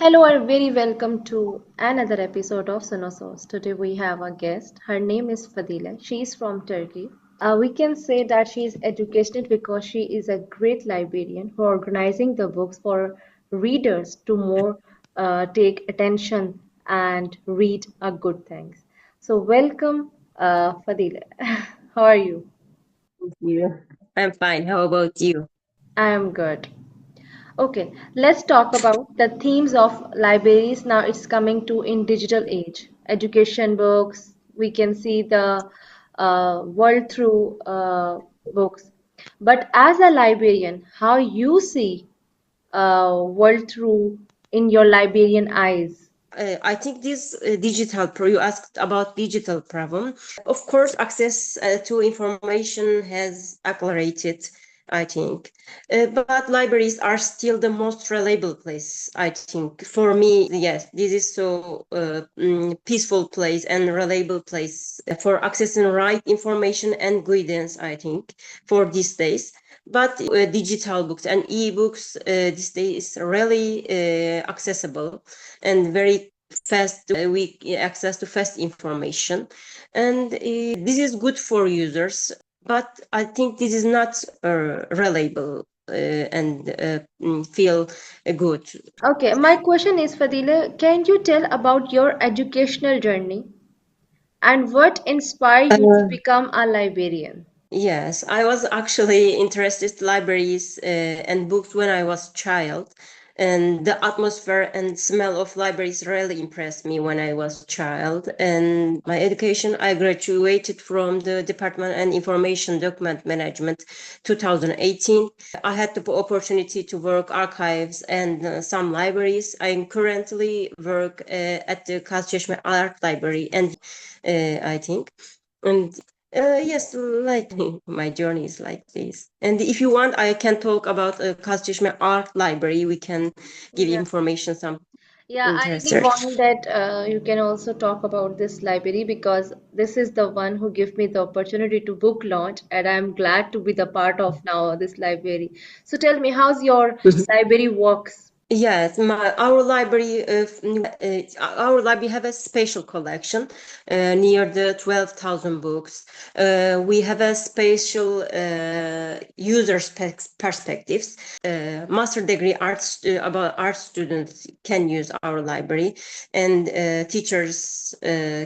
Hello and very welcome to another episode of SunoSoz. Today we have a guest. Her name is Fadila. She is from Turkey. We can say that she is educated because she is a great librarian who organizing the books for readers to more take attention and read a good things. So welcome, Fadila. How are you? You. I'm fine. How about you? I am good. Okay, let's talk about the themes of libraries. Now it's coming to in digital age. Education books, we can see the world through books. But as a librarian, how you see world through in your librarian eyes? I think this you asked about digital problem. Of course, access to information has accelerated, I think. But libraries are still the most reliable place, I think. For me, yes, this is so peaceful place and reliable place for accessing right information and guidance, I think, for these days. But digital books and e-books these days really accessible and very fast we access to fast information, and this is good for users, but I think this is not reliable and feel good. Okay, my question is, Fadila, can you tell about your educational journey and what inspired you to become a librarian? Yes, I was actually interested in libraries and books when I was child, and the atmosphere and smell of libraries really impressed me when I was child. And my education, I graduated from the Department and Information Document Management 2018. I had the opportunity to work archives and some libraries. I currently work at the Kazçeşme Art Library, and I think. And yes, like my journey is like this. And if you want, I can talk about Kazçeşme Art Library. We can give Yeah. information some Yeah, I really interested. want that you can also talk about this library because this is the one who gave me the opportunity to book launch, and I'm glad to be the part of now this library. So tell me, how's your library works? Yes, our library have a special collection near the 12,000 books. We have a special perspectives. Master degree about art students can use our library, and teachers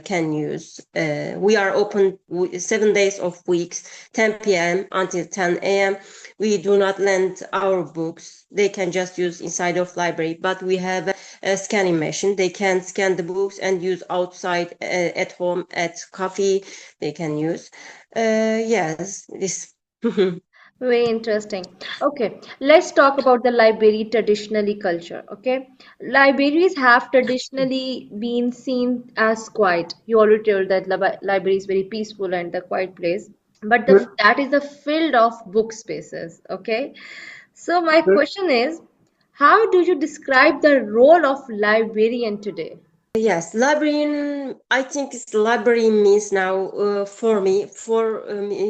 can use. We are open 7 days of weeks, 10 p.m. until 10 a.m. We do not lend our books. They can just use inside of library, but we have a scanning machine. They can scan the books and use outside at home, at coffee. They can use. Yes, this. Very interesting. Okay, let's talk about the library traditionally culture. Okay, libraries have traditionally been seen as quiet. You already told that library is very peaceful and the quiet place, but that is the field of book spaces. Okay, so my question is, how do you describe the role of librarian today? Yes, librarian. I think it's library means now for me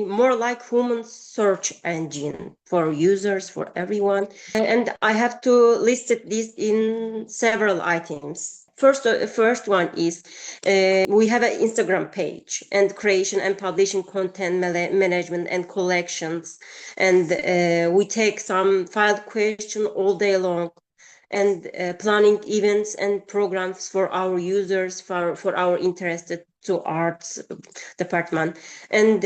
more like human search engine for users for everyone, and I have to list this in several items. First one is we have an Instagram page and creation and publishing content management and collections, and we take some filed question all day long, and planning events and programs for our users, for our interested to arts department, and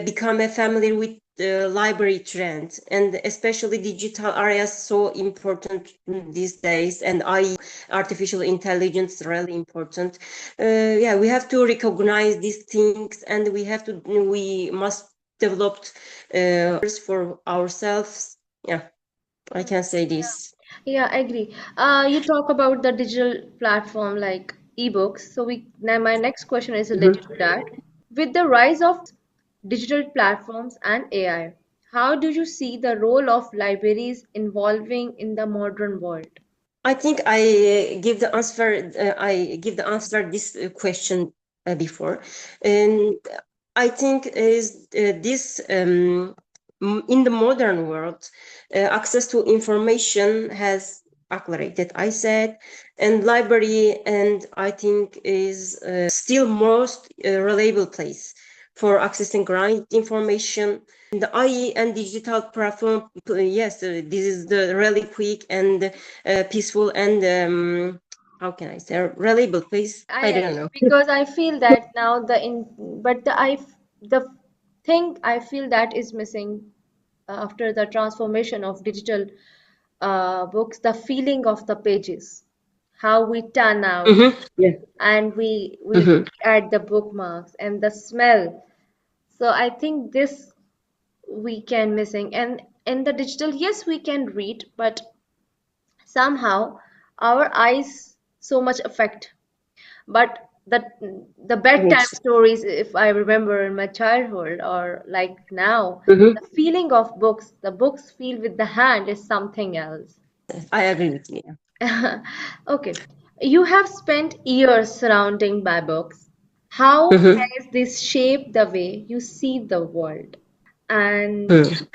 become a familiar with the library trend, and especially digital areas so important these days, and artificial intelligence really important. Yeah, we have to recognize these things, and we must develop for ourselves. Yeah, I can say this. Yeah, I agree. You talk about the digital platform like ebooks. So we now my next question is related to that. With the rise of digital platforms and AI, how do you see the role of libraries evolving in the modern world? I think give the answer. I give the answer this question before, and I think is this in the modern world, access to information has accelerated, I said, and library, and I think is still most reliable place for accessing right information. The IE and digital platform, yes, this is the really quick and peaceful and how can I say reliable place? I I don't agree know. because I feel that now but the thing I feel that is missing after the transformation of digital books, the feeling of the pages, how we turn out Yes. and we Hmm. look at the bookmarks and the smell. So I think this we can missing. And in the digital, yes, we can read, but somehow our eyes so much affect. But the bedtime Yes. stories, if I remember in my childhood or like now, Hmm. the feeling of books, the books feel with the hand is something else. I agree with you. Okay, you have spent years surrounding by books. How Hmm. has this shaped the way you see the world? And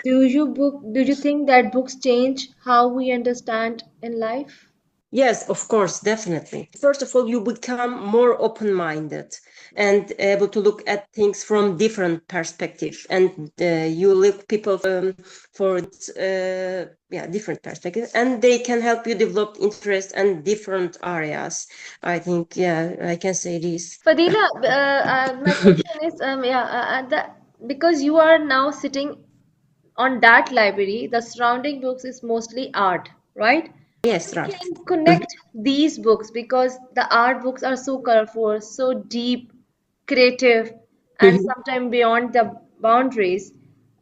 do you think that books change how we understand in life? Yes, of course, definitely. First of all, you become more open-minded and able to look at things from different perspectives, and you look people for yeah, different perspectives, and they can help you develop interest and different areas. I think, yeah, I can say this. Fadila, my question is, because you are now sitting on that library, the surrounding books is mostly art, right? Yes, You right. can Mhm. connect these books because the art books are so colorful, so deep, creative, and Mhm. sometimes beyond the boundaries.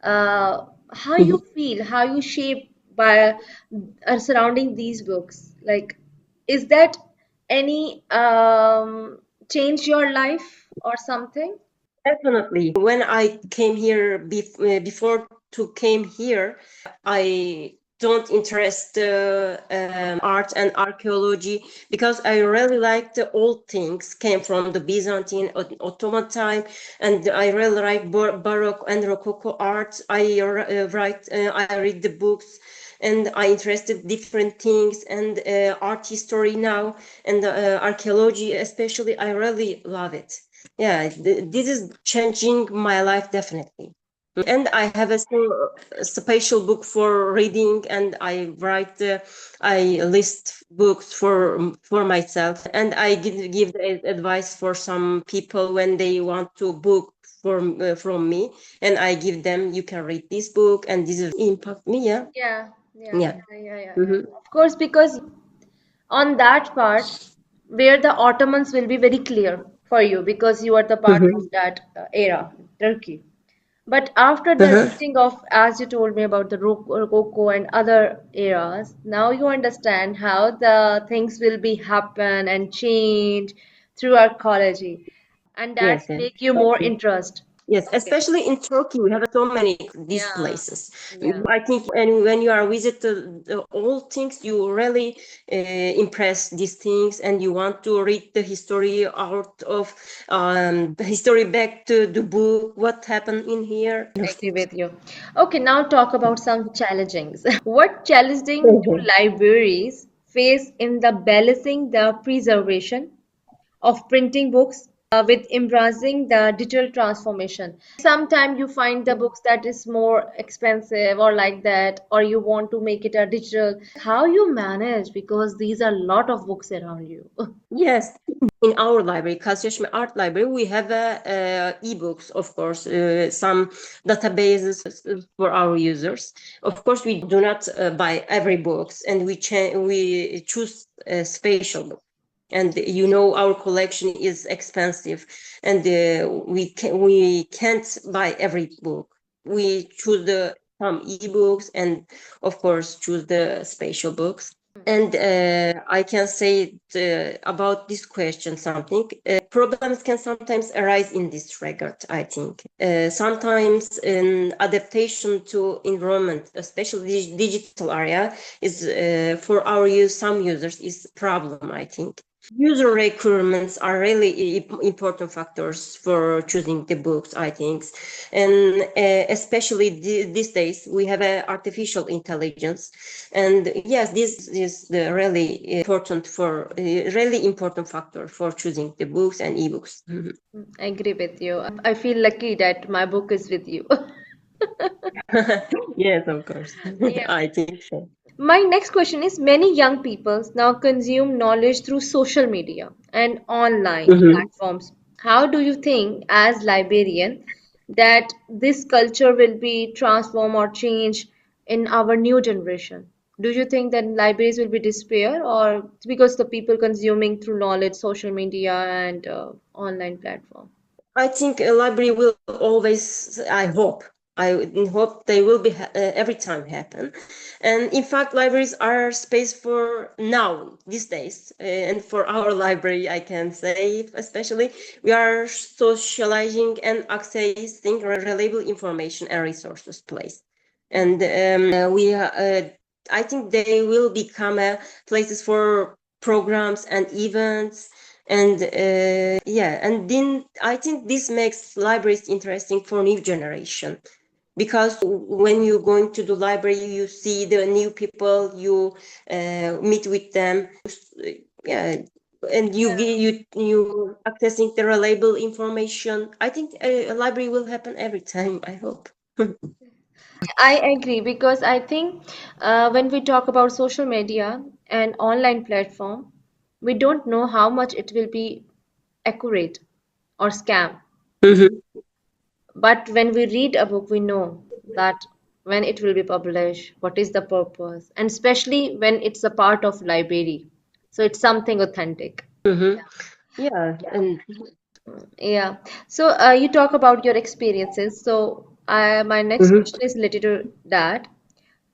How you Mhm. feel, how you shape by surrounding these books? Like, is that any change your life or something? Definitely. When I came here before to came here, I don't interest art and archaeology because I really like the old things came from the Byzantine, Ottoman time, and I really like Baroque and Rococo art. I read the books, and I interested different things and art history now and archaeology especially. I really love it. Yeah, this is changing my life definitely. And I have a special book for reading, and I list books for myself, and I give the advice for some people when they want to book from me, and I give them, you can read this book, and this is impact me. Yeah, Yeah, yeah, yeah. yeah. Hmm. Of course, because on that part where the Ottomans will be very clear for you because you are the part of Hmm. that era, Turkey. But after the Uh-huh. reading of, as you told me about the Rococo and other eras, now you understand how the things will be happen and change through archaeology, and Yes, that's yes. make you more interest. Yes, Okay. especially in Turkey, we have so many these Yeah, places. yeah. I think, and when you are visit the old things, you really impress these things, and you want to read the history out of the history back to the book, what happened in here. I agree with you. Okay, now talk about some challengings. What challenging do Mhm. libraries face in the balancing the preservation of printing books with embracing the digital transformation? Like sometimes you find the books that is more expensive or like that, or you want to make it a digital. Like how you manage because these are a lot of books around you. Yes, in our library, Kasyoshme Art Library, we have ebooks, of course, some databases for our users. Of course, we do not buy every books, and we choose a special book. And you know, our collection is expensive, and we can't buy every book. We choose the some ebooks, and of course, choose the special books. And I can say about this question something. Problems can sometimes arise in this regard, I think. Sometimes in adaptation to environment, especially digital area, is for our use, some users is problem, I think. User requirements are really important factors for choosing the books, I think. And especially these days, we have artificial intelligence. And yes, this is the really important factor for choosing the books and ebooks. I agree with you. I feel lucky that my book is with you. Yes, of course. Yeah. I think so. My next question is many young people now consume knowledge through social media and online Mhm. platforms. How do you think, as librarian, that this culture will be transformed or changed in our new generation? Do you think that libraries will be disappear or because the people consuming through knowledge, social media and online platform? I think a library will always, I hope they will be every time happen. And in fact, libraries are space for now, these days. And for our library, I can say, especially, we are socializing and accessing reliable information and resources place. And I think they will become places for programs and events and yeah, and then I think this makes libraries interesting for new generation because when you going to the library you see the new people, you meet with them, yeah, and you accessing the reliable information. I think a library will happen every time, I hope. I agree because I think when we talk about social media and online platform, we don't know how much it will be accurate or scam. Mhm. But when we read a book, we know that when it will be published, what is the purpose, and especially when it's a part of library. So it's something authentic. Mhm. Yeah, and Yeah. So you talk about your experiences. So my next mhm. question is related to that.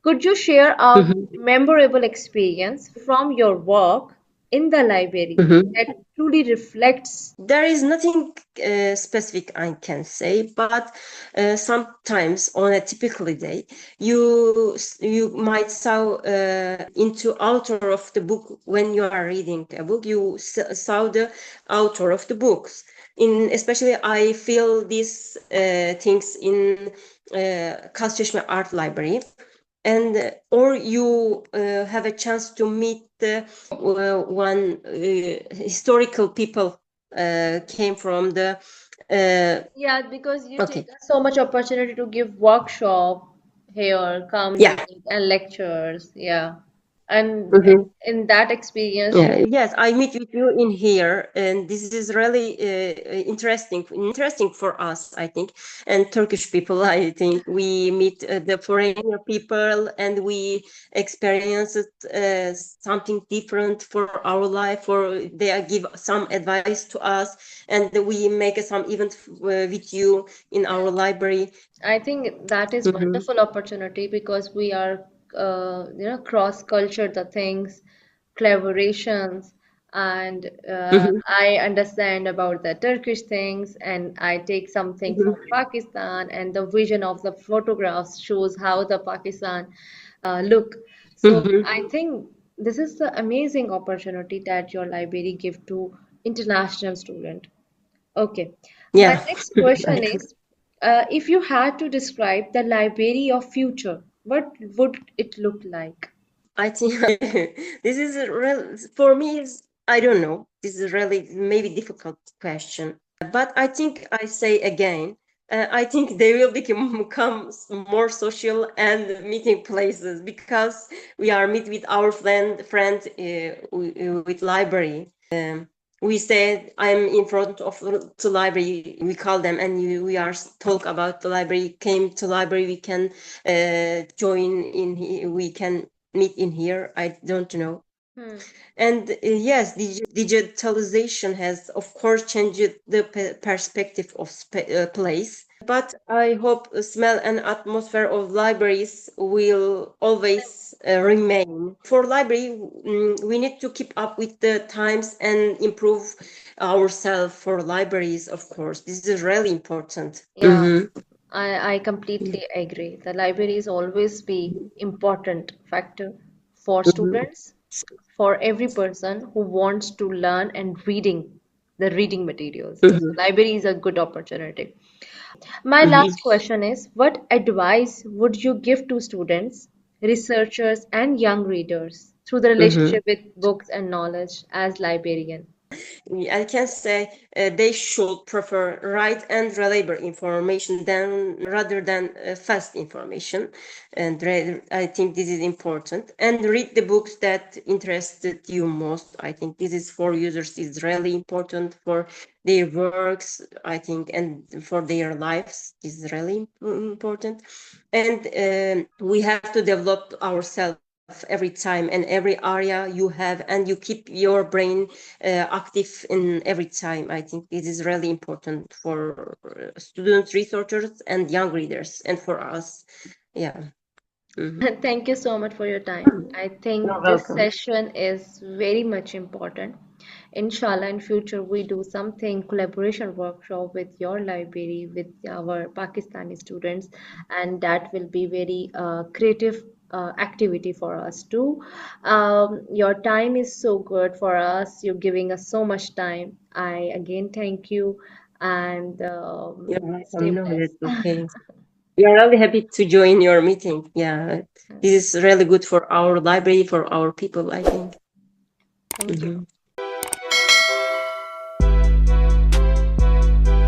Could you share a Mhm. memorable experience from your work in the library Mhm. that truly reflects? There is nothing specific I can say, but sometimes on a typical day, you might saw into author of the book when you are reading a book. You saw the author of the books. In especially, I feel these things in Kasçeşme Art Library, and or you have a chance to meet one historical people came from the Yeah, because you take okay, so much opportunity to give workshop here, come yeah. meet and lectures. Yeah. And Mhm. in that experience, Yeah, yes, I meet with you in here, and this is really interesting for us, I think, and Turkish people. I think we meet the foreigner people, and we experience something different for our life. Or they give some advice to us, and we make some event with you in our library. I think that is Mhm. wonderful opportunity because we are, cross-culture the things, collaborations, and Mhm. I understand about the Turkish things, and I take something from Mhm. Pakistan, and the vision of the photographs shows how the Pakistan look. So Mhm. I think this is the amazing opportunity that your library give to international student. Okay. My Yeah. next question is, if you had to describe the library of future, what would it look like? I think this is a real for me. Is I don't know. This is really maybe difficult question, but I think I say again. I think they will become more social and meeting places because we are meet with our friend with library. We said I'm in front of the library. We call them and we are talk about the library. Came to library. We can join in. We can meet in here. I don't know. Hmm. And yes, digitalization has, of course, changed the perspective of place. But I hope the smell and atmosphere of libraries will always remain. For library, we need to keep up with the times and improve ourselves for libraries, of course. This is really important. Yeah, I completely agree. The library is always be important factor for Mhm. students. for every person who wants to learn and reading the reading materials. So Mhm. library is a good opportunity. My Mhm. last question is, what advice would you give to students, researchers, and young readers through the Mhm. relationship with books and knowledge as librarian? I can say they should prefer right and reliable information than rather than fast information, and I think this is important. And read the books that interested you most. I think this is for users is really important for their works. I think and for their lives is really important. And we have to develop ourselves every time and every area you have, and you keep your brain active in every time. I think this is really important for students, researchers, and young readers, and for us. Yeah. Mhm. Thank you so much for your time. I You're think this welcome. session is very much important. Inshallah, in future we do something collaboration workshop with your library, with our Pakistani students, and that will be very creative activity for us too. Your time is so good for us. You're giving us so much time. I again thank you and You're stay welcome. No, blessed. that's okay. We are really happy to join your meeting. Yeah, this is really good for our library, for our people, I think. Thank you. Mhm.